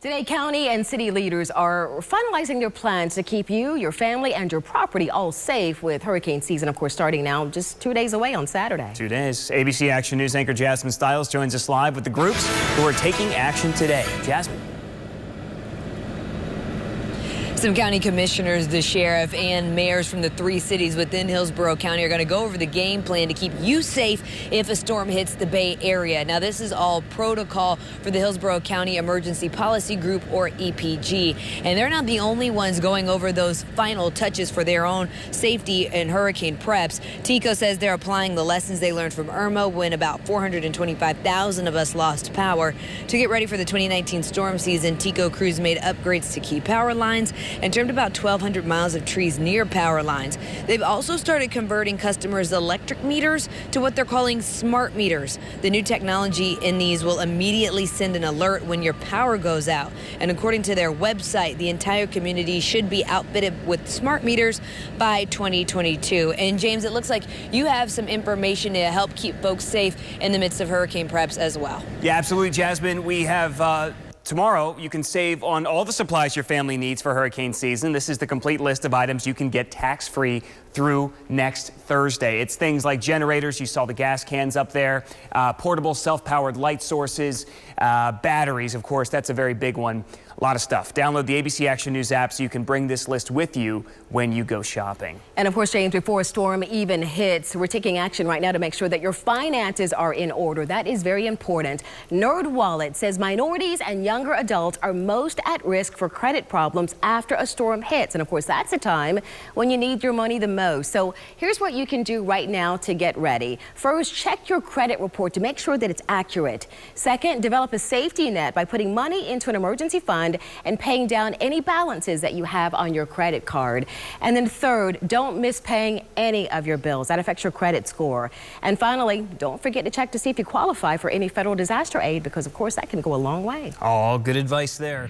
Today, county and city leaders are finalizing their plans to keep you, your family, and your property all safe with hurricane season, of course, starting now just 2 days away on Saturday. 2 days. ABC Action News anchor Jasmine Stiles joins us live with the groups who are taking action today. Jasmine. Some county commissioners, the sheriff, and mayors from the 3 cities within Hillsborough County are going to go over the game plan to keep you safe if a storm hits the Bay Area. Now, this is all protocol for the Hillsborough County Emergency Policy Group, or EPG. And they're not the only ones going over those final touches for their own safety and hurricane preps. TECO says they're applying the lessons they learned from Irma when about 425,000 of us lost power. To get ready for the 2019 storm season, TECO crews made upgrades to key power lines and trimmed about 1,200 miles of trees near power lines. They've also started converting customers' electric meters to what they're calling smart meters. The new technology in these will immediately send an alert when your power goes out. And according to their website, the entire community should be outfitted with smart meters by 2022. And James, it looks like you have some information to help keep folks safe in the midst of hurricane preps as well. Yeah, absolutely, Jasmine. We have tomorrow, you can save on all the supplies your family needs for hurricane season. This is the complete list of items you can get tax-free through next Thursday. It's things like generators. You saw the gas cans up there, portable self-powered light sources, batteries, of course. That's a very big one. A lot of stuff. Download the ABC Action News app so you can bring this list with you when you go shopping. And of course, James, before a storm even hits, we're taking action right now to make sure that your finances are in order. That is very important. NerdWallet says minorities and younger adults are most at risk for credit problems after a storm hits. And of course, that's a time when you need your money the most. So here's what you can do right now to get ready. First, check your credit report to make sure that it's accurate. Second, develop a safety net by putting money into an emergency fund and paying down any balances that you have on your credit card. And then third, don't miss paying any of your bills. That affects your credit score. And finally, don't forget to check to see if you qualify for any federal disaster aid, because of course that can go a long way. All good advice there.